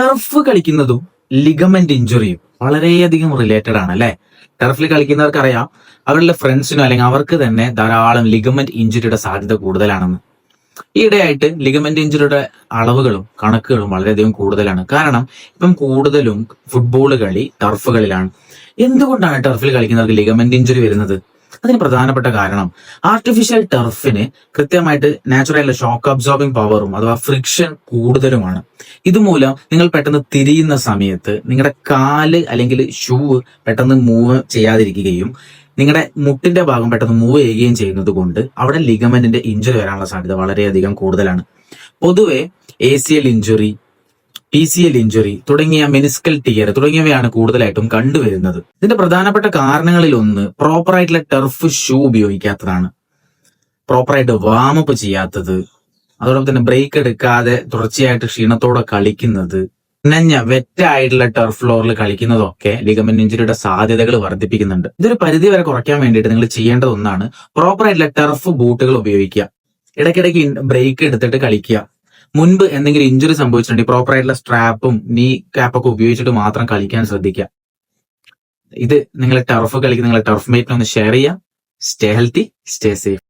Turf കളിക്കുന്നതും ligament ഇഞ്ചുറിയും വളരെയധികം related ആണ് അല്ലെ. ടർഫിൽ കളിക്കുന്നവർക്ക് അറിയാം അവരുടെ ഫ്രണ്ട്സിനോ അല്ലെങ്കിൽ അവർക്ക് തന്നെ ധാരാളം ലിഗമെന്റ് ഇഞ്ചുറിയുടെ സാധ്യത കൂടുതലാണെന്ന്. ഈയിടെയായിട്ട് ലിഗമെന്റ് ഇഞ്ചുറിയുടെ അളവുകളും കണക്കുകളും വളരെയധികം കൂടുതലാണ്. കാരണം ഇപ്പം കൂടുതലും ഫുട്ബോൾ കളി ടർഫുകളിലാണ്. എന്തുകൊണ്ടാണ് ടർഫിൽ കളിക്കുന്നവർക്ക് ലിഗമെന്റ് ഇഞ്ചുറി വരുന്നത്? അതിന് പ്രധാനപ്പെട്ട കാരണം ആർട്ടിഫിഷ്യൽ ടർഫിന് കൃത്യമായിട്ട് നാച്ചുറൽ ഷോക്ക് അബ്സോർബിംഗ് പവറും അഥവാ ഫ്രിക്ഷൻ കൂടുതലുമാണ്. ഇതുമൂലം നിങ്ങൾ പെട്ടെന്ന് തിരിയുന്ന സമയത്ത് നിങ്ങളുടെ കാല് അല്ലെങ്കിൽ ഷൂ പെട്ടെന്ന് മൂവ് ചെയ്യാതിരിക്കുകയും നിങ്ങളുടെ മുട്ടിന്റെ ഭാഗം പെട്ടെന്ന് മൂവ് ചെയ്യുകയും ചെയ്യുന്നത് കൊണ്ട് അവിടെ ലിഗമെന്റിന്റെ ഇഞ്ചുറി വരാനുള്ള സാധ്യത വളരെയധികം കൂടുതലാണ്. പൊതുവെ ACL ഇഞ്ചുറി, PCL ഇഞ്ചുറി തുടങ്ങിയ മെനിസ്കൽ ടിയർ തുടങ്ങിയവയാണ് കൂടുതലായിട്ടും കണ്ടുവരുന്നത്. ഇതിന്റെ പ്രധാനപ്പെട്ട കാരണങ്ങളിൽ ഒന്ന് പ്രോപ്പറായിട്ടുള്ള ടർഫ് ഷൂ ഉപയോഗിക്കാത്തതാണ്, പ്രോപ്പറായിട്ട് വാമപ്പ് ചെയ്യാത്തത്, അതോടൊപ്പം തന്നെ ബ്രേക്ക് എടുക്കാതെ തുടർച്ചയായിട്ട് ക്ഷീണത്തോടെ കളിക്കുന്നത്, നനഞ്ഞ വെറ്റായിട്ടുള്ള ടർഫ് ഫ്ലോറിൽ കളിക്കുന്നതൊക്കെ ലിഗമെന്റ് ഇഞ്ചുറിയുടെ സാധ്യതകൾ വർദ്ധിപ്പിക്കുന്നുണ്ട്. ഇതൊരു പരിധി വരെ കുറയ്ക്കാൻ വേണ്ടിയിട്ട് നിങ്ങൾ ചെയ്യേണ്ട ഒന്നാണ് പ്രോപ്പറായിട്ടുള്ള ടർഫ് ബൂട്ടുകൾ ഉപയോഗിക്കുക. ഇടയ്ക്കിടയ്ക്ക് ബ്രേക്ക് എടുത്തിട്ട് കളിക്കുക. മുൻപ് എന്തെങ്കിലും ഇഞ്ചുറി സംഭവിച്ചിട്ടുണ്ടെങ്കിൽ പ്രോപ്പർ ആയിട്ടുള്ള സ്ട്രാപ്പും നീ ക്യാപ്പൊക്കെ ഉപയോഗിച്ചിട്ട് മാത്രം കളിക്കാൻ ശ്രദ്ധിക്കുക. ഇത് നിങ്ങൾ ടർഫ് കളിക്കുന്ന നിങ്ങളുടെ ടർഫ് മേറ്റിനെ ഒന്ന് ഷെയർ ചെയ്യുക. Stay healthy, stay safe.